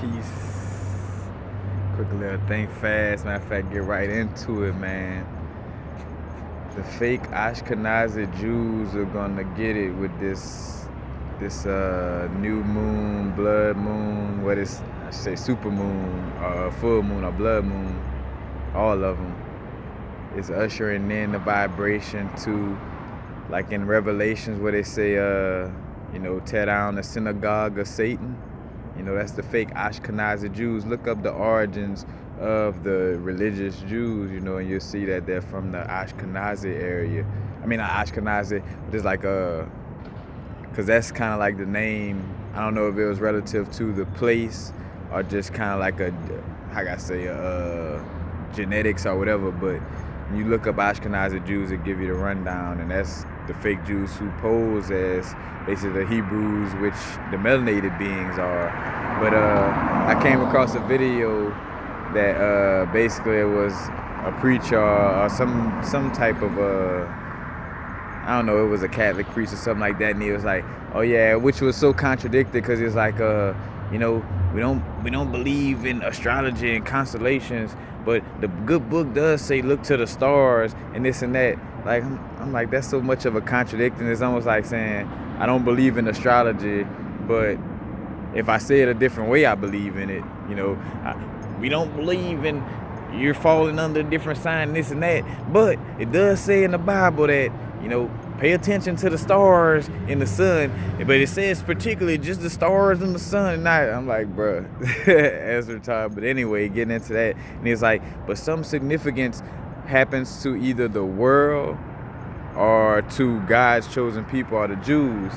Peace. Quick little thing fast. Matter of fact, get right into it, man. The fake AshkeNAZI Jews are gonna get it with this new moon, blood moon, what is I should say super moon, full moon or blood moon, all of them. It's ushering in the vibration to, like in Revelations where they say, tear down the synagogue of Satan. That's the fake AshkeNAZI Jews. Look up the origins of the religious Jews, and you'll see that they're from the AshkeNAZI area. I mean, not Ashkenazi, but it's like because that's kind of like the name. I don't know if it was relative to the place or just kind of like genetics or whatever, but when you look up Ashkenazi Jews, it give you the rundown, and that's the fake Jews who pose as basically the Hebrews, which the melanated beings are. But I came across a video that basically it was a preacher or some type of I don't know, it was a Catholic priest or something like that, and he was like, oh yeah, which was so contradicted because it's like we don't believe in astrology and constellations, but the good book does say look to the stars and this and that. Like I'm like, that's so much of a contradiction. It's almost like saying I don't believe in astrology, but if I say it a different way, I believe in it. We don't believe in you're falling under a different sign, this and that, but it does say in the Bible that pay attention to the stars and the sun, but it says particularly just the stars and the sun and night. I'm like, bruh, that's retarded. But anyway, getting into that, and it's like, but some significance happens to either the world or to God's chosen people or the Jews.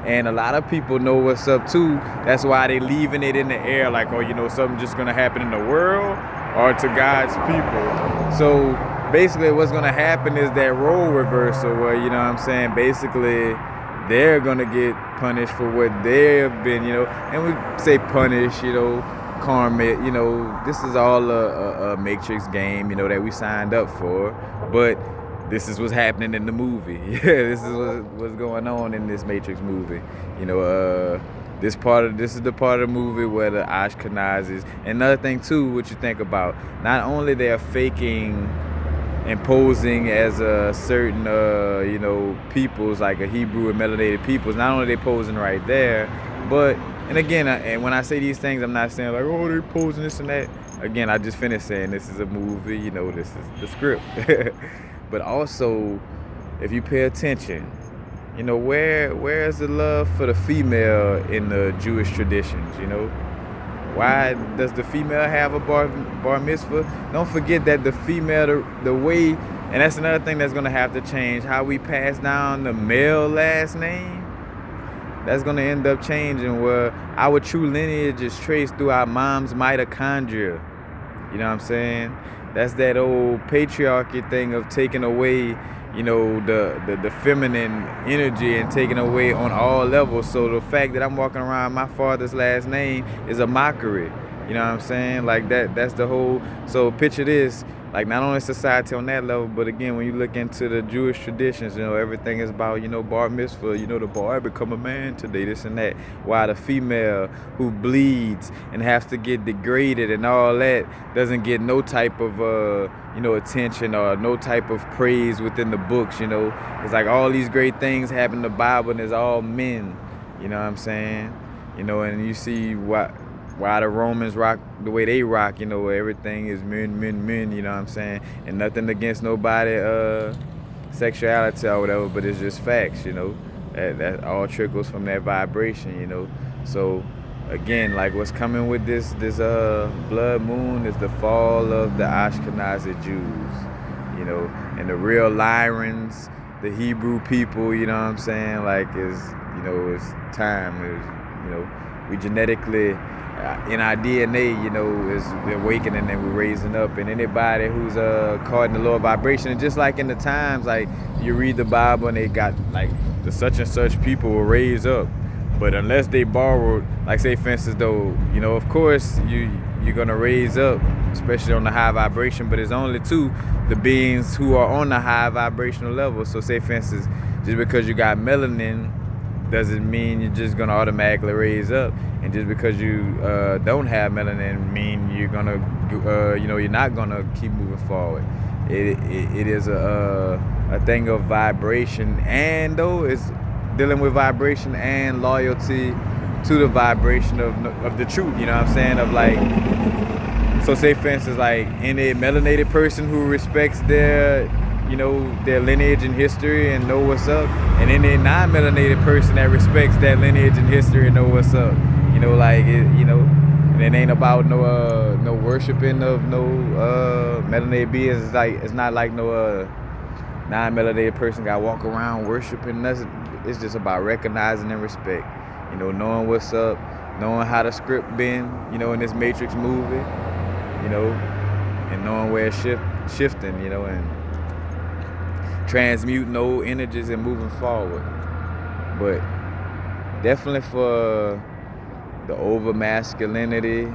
And a lot of people know what's up too. That's why they leaving it in the air like, something just gonna happen in the world or to God's people. So basically what's gonna happen is that role reversal where, basically they're gonna get punished for what they have been, and we say punish, karma, this is all a matrix game, that we signed up for, but this is what's happening in the movie. This is what's going on in this Matrix movie. This is the part of the movie where the Ashkenazis. Another thing too, what you think about, not only they're faking and posing as a certain peoples, like a Hebrew and melanated peoples. Not only they posing right there, but and again, and when I say these things, I'm not saying like, oh, they're posing this and that. Again, I just finished saying this is a movie. This is the script. But also, if you pay attention, where is the love for the female in the Jewish traditions? Why does the female have a bar mitzvah? Don't forget that the female, the way, and that's another thing that's gonna have to change, how we pass down the male last name. That's gonna end up changing where our true lineage is traced through our mom's mitochondria. You know what I'm saying? That's that old patriarchy thing of taking away, the feminine energy and taking away on all levels. So the fact that I'm walking around my father's last name is a mockery. You know what I'm saying? Like that's the whole, so picture this, like not only society on that level, but again, when you look into the Jewish traditions, everything is about, bar mitzvah, the boy become a man today, this and that. While the female who bleeds and has to get degraded and all that doesn't get no type of, attention or no type of praise within the books, It's like all these great things happen in the Bible and it's all men, you know what I'm saying? And you see why the Romans rock the way they rock, where everything is men, you know what I'm saying? And nothing against nobody sexuality or whatever, but it's just facts, that all trickles from that vibration, So again, like what's coming with this blood moon is the fall of the Ashkenazi Jews, and the real Lyrans, the Hebrew people, you know what I'm saying? Like it's time, we genetically in our DNA, is awakening and we're raising up. And anybody who's caught in the lower vibration, and just like in the times, like you read the Bible and they got like the such and such people will raise up, but unless they borrowed, like say for instance though, of course you're gonna raise up, especially on the high vibration, but it's only to the beings who are on the high vibrational level. So say for instance, just because you got melanin doesn't mean you're just gonna automatically raise up, and just because you don't have melanin mean you're gonna you're not gonna keep moving forward. It is a thing of vibration, and though it's dealing with vibration and loyalty to the vibration of the truth, you know what I'm saying, of like, so say for instance, like any melanated person who respects their their lineage and history and know what's up, and any non-melanated person that respects that lineage and history and know what's up, like and it ain't about no worshiping of no melanated beings. It's not like no non-melanated person got to walk around worshiping nothing. It's just about recognizing and respect, knowing what's up, knowing how the script been, in this Matrix movie, and knowing where it's shifting, and transmuting old energies and moving forward. But definitely for the over masculinity,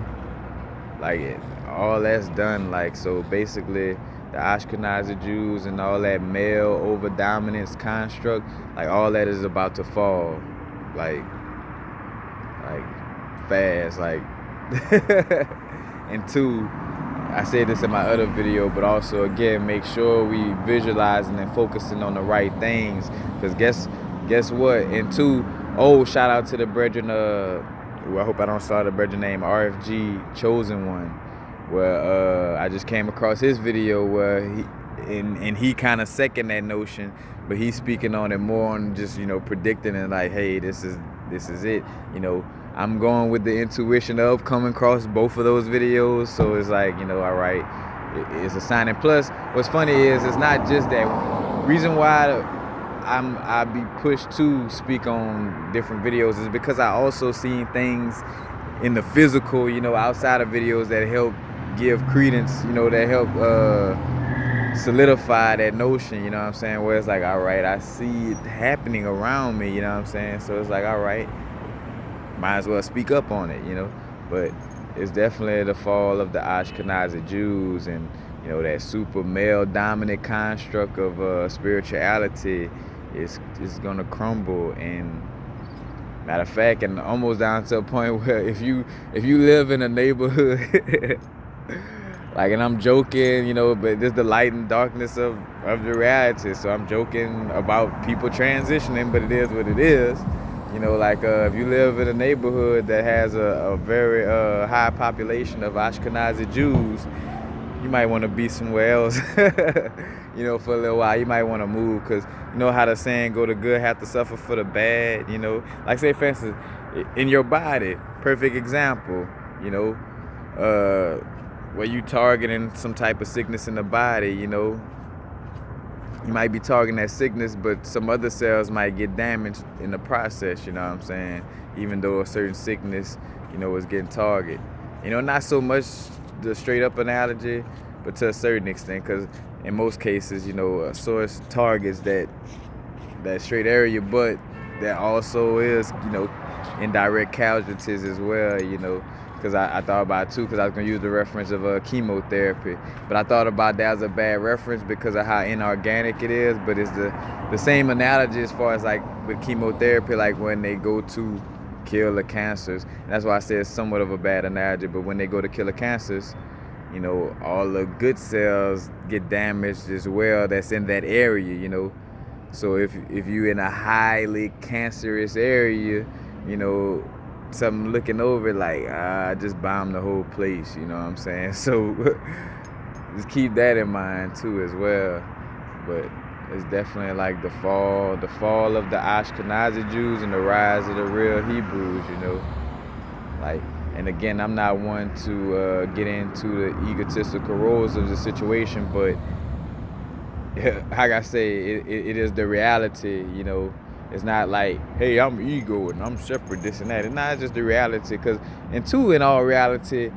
like all that's done, like, so basically the Ashkenazi Jews and all that male over dominance construct, like all that is about to fall, like fast, like and two, I said this in my other video, but also again, make sure we visualizing and focusing on the right things, because guess what? And two, shout out to the brethren, I hope I don't start a brethren name, RFG Chosen One, where I just came across his video where he kind of second that notion, but he's speaking on it more on just predicting and like, hey, this is it. I'm going with the intuition of coming across both of those videos, so it's like, all right, it's a sign. And plus, what's funny is it's not just that reason why I be pushed to speak on different videos is because I also seen things in the physical, outside of videos that help give credence, that help solidify that notion, you know what I'm saying, where it's like, all right, I see it happening around me, you know what I'm saying, so it's like, all right, might as well speak up on it, but it's definitely the fall of the Ashkenazi Jews, and that super male dominant construct of spirituality is gonna crumble. And matter of fact, and almost down to a point where if you live in a neighborhood like, and I'm joking, but this is the light and darkness of the reality, so I'm joking about people transitioning, but it is what it is. Like if you live in a neighborhood that has a very high population of Ashkenazi Jews, you might want to be somewhere else, for a little while. You might want to move, because how the saying go, the good have to suffer for the bad, Like, say, for instance, in your body, perfect example, where you targeting some type of sickness in the body, you might be targeting that sickness, but some other cells might get damaged in the process, you know what I'm saying? Even though a certain sickness, is getting targeted. Not so much the straight up analogy, but to a certain extent, because in most cases, a source targets that straight area, but that also is, indirect casualties as well, because I thought about it too, because I was going to use the reference of chemotherapy, but I thought about that as a bad reference because of how inorganic it is, but it's the same analogy as far as like with chemotherapy, like when they go to kill the cancers, and that's why I say it's somewhat of a bad analogy, but when they go to kill the cancers, all the good cells get damaged as well that's in that area, so if you're in a highly cancerous area, something looking over like, I just bombed the whole place, you know what I'm saying? So just keep that in mind too as well. But it's definitely like the fall of the Ashkenazi Jews and the rise of the real Hebrews, like, and again, I'm not one to get into the egotistical roles of the situation, but like I say, it is the reality, It's not like, hey, I'm ego and I'm separate, this and that. It's not just the reality, because, and two, in all reality,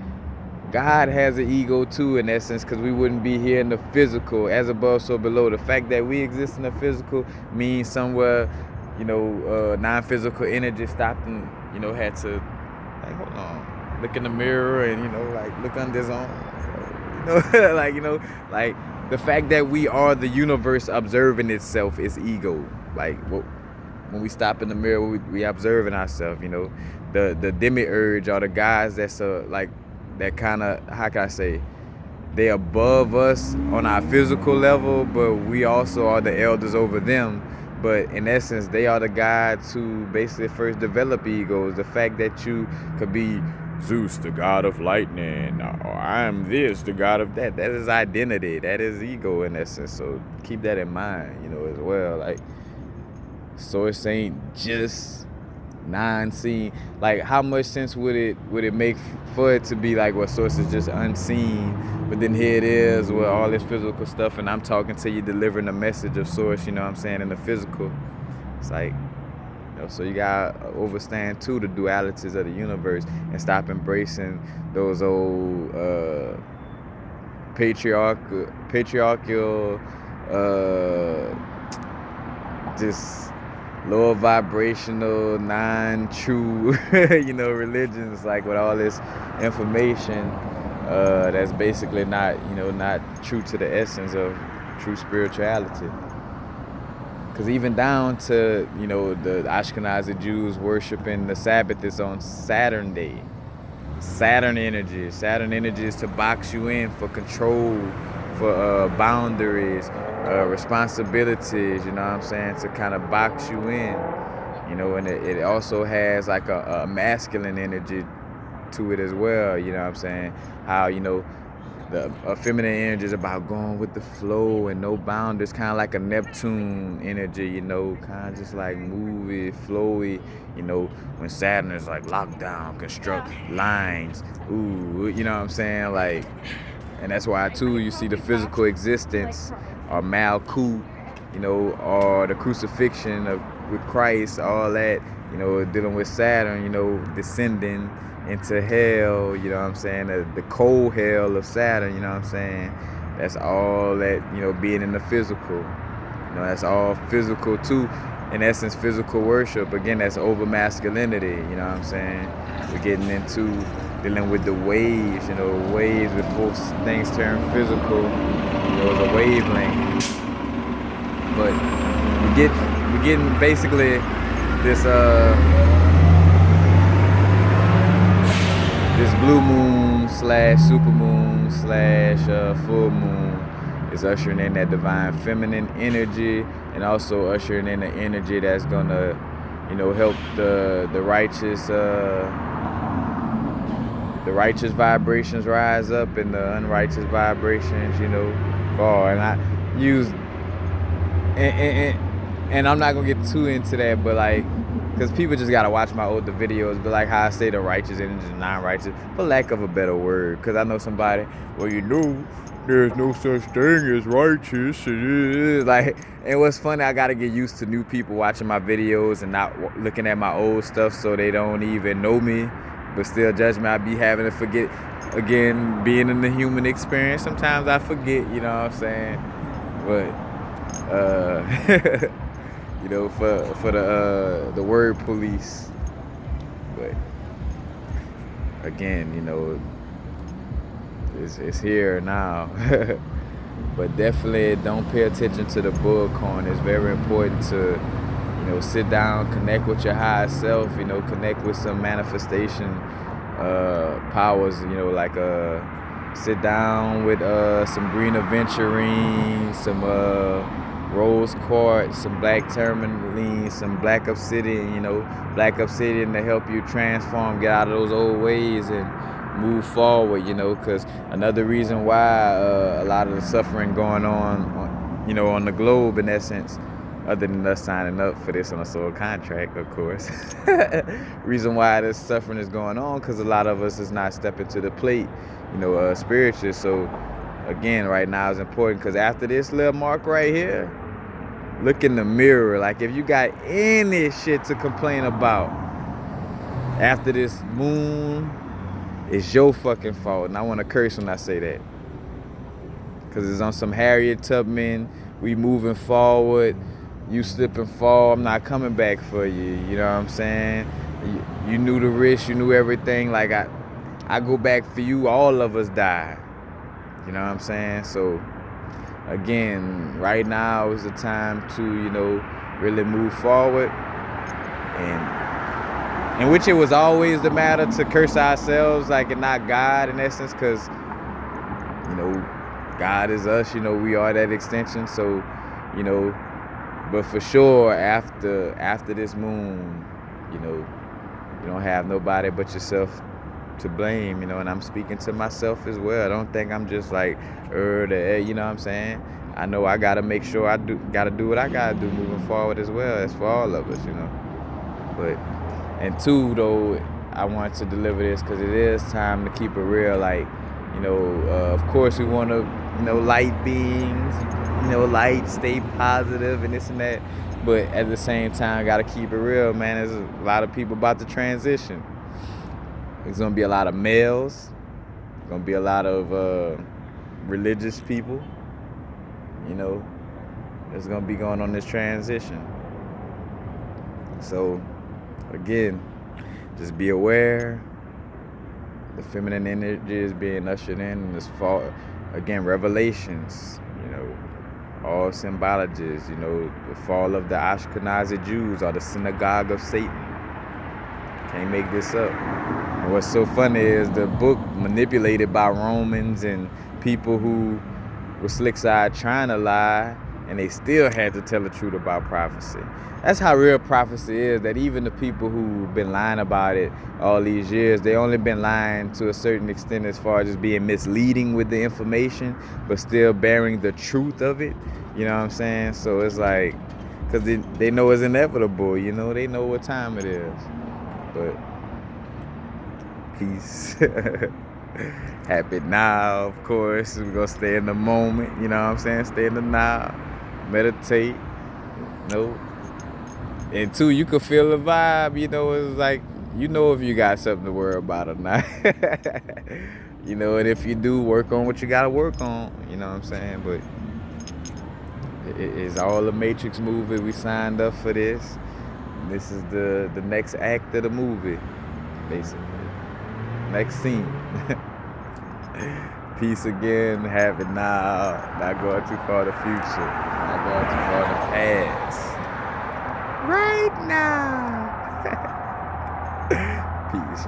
God has an ego too, in essence, because we wouldn't be here in the physical, as above, so below. The fact that we exist in the physical means somewhere, non-physical energy stopped and, had to, like, hold on, look in the mirror and, like, look under his arm. Like, the fact that we are the universe observing itself is ego. Like, when we stop in the mirror, we observing ourselves, you know. The demiurge are the guys that's like that kind of, how can I say, they above us on our physical level, but we also are the elders over them. But in essence, they are the guides who basically first develop egos. The fact that you could be Zeus, the god of lightning, or I'm this, the god of that. That is identity. That is ego in essence. So keep that in mind, you know, as well. Like, Source ain't just non-seen. Like, how much sense would it make for it to be like, well, Source is just unseen, but then here it is with all this physical stuff, and I'm talking to you, delivering the message of Source, you know what I'm saying, in the physical. It's like, you know, so you gotta understand too the dualities of the universe and stop embracing those old patriarchal just lower vibrational, non-true, you know, religions, like with all this information that's basically not, you know, not true to the essence of true spirituality. Because even down to, you know, the AshkeNAZI Jews worshiping the Sabbath is on Saturn Day. Saturn energy. Saturn energy is to box you in for control, for boundaries, responsibilities, you know what I'm saying, to kind of box you in, you know, and it also has like a masculine energy to it as well, you know what I'm saying, how, you know, the feminine energy is about going with the flow and no boundaries, kind of like a Neptune energy, you know, kind of just like movie, flowy, you know, when Saturn is like lockdown, construct lines, ooh, you know what I'm saying, like, and that's why too you see the physical existence or Malkuth, you know, or the crucifixion with Christ, all that, you know, dealing with Saturn, you know, descending into hell, you know what I'm saying, the cold hell of Saturn, you know what I'm saying, that's all that, you know, being in the physical, you know, that's all physical too, in essence, physical worship, again, that's over masculinity, you know what I'm saying, we're getting into dealing with the waves, you know, waves before things turn physical, you know, it's a wavelength, but we're getting basically this this blue moon / super moon / full moon is ushering in that divine feminine energy, and also ushering in the energy that's gonna, you know, help the righteous vibrations rise up and the unrighteous vibrations, you know, fall. And I use and I'm not gonna get too into that, but like, because people just gotta watch my older videos, but like how I say the righteous energy and non-righteous, for lack of a better word, because I know somebody, well, you know, there's no such thing as righteous, like, and what's funny, I gotta get used to new people watching my videos and not looking at my old stuff so they don't even know me, but still judge me. I be having to forget, again, being in the human experience, sometimes I forget, you know what I'm saying, but you know, for the word police. But again, you know, it's here now. But definitely don't pay attention to the bullcorn. It's very important to, you know, sit down, connect with your higher self, you know, connect with some manifestation powers, you know, like sit down with some green aventurine, some rose quartz, some black tourmaline, some black obsidian, you know, black obsidian to help you transform, get out of those old ways and move forward, you know, because another reason why a lot of the suffering going on, you know, on the globe in essence, other than us signing up for this on a soul contract, of course, reason why this suffering is going on, because a lot of us is not stepping to the plate, you know, spiritually. So again, right now is important, because after this little mark right here, look in the mirror. Like, if you got any shit to complain about after this moon, it's your fucking fault. And I want to curse when I say that, because it's on some Harriet Tubman, we moving forward, you slip and fall, I'm not coming back for you, you know what I'm saying? You knew the risk, you knew everything, like I go back for you, all of us died, you know what I'm saying? So again, right now is the time to, you know, really move forward, in which it was always the matter to curse ourselves, like, and not God in essence, because, you know, God is us, you know, we are that extension. So, you know, but for sure after this moon, you know, you don't have nobody but yourself to blame, you know, and I'm speaking to myself as well. I don't think I'm just like, you know what I'm saying? I know I gotta make sure I gotta do what I gotta do moving forward as well. That's for all of us, you know. But, and two, though, I want to deliver this because it is time to keep it real. Like, you know, of course we want to, you know, light beings, you know, light, stay positive and this and that. But at the same time, got to keep it real, man. There's a lot of people about to transition. There's going to be a lot of males. There's going to be a lot of religious people. You know, there's going to be going on this transition. So, again, just be aware. The feminine energy is being ushered in this fall. Again, revelations, you know, all symbologies, you know, the fall of the AshkeNAZI Jews or the synagogue of Satan. Can't make this up. And what's so funny is the book manipulated by Romans and people who were slick-side trying to lie, and they still had to tell the truth about prophecy. That's how real prophecy is, that even the people who've been lying about it all these years, they only been lying to a certain extent as far as just being misleading with the information, but still bearing the truth of it. You know what I'm saying? So it's like, because they know it's inevitable, you know? They know what time it is. But peace. Happy now, of course. We're going to stay in the moment, you know what I'm saying? Stay in the now. Meditate. You know? And two, you can feel the vibe, you know, it's like, you know if you got something to worry about or not. You know, and if you do, work on what you got to work on, you know what I'm saying? But it's all a Matrix movie. We signed up for this. This is the next act of the movie, basically. Next scene. Peace again. Have it now. Not going too far in the future. Not going too far in the past. Right now. Peace.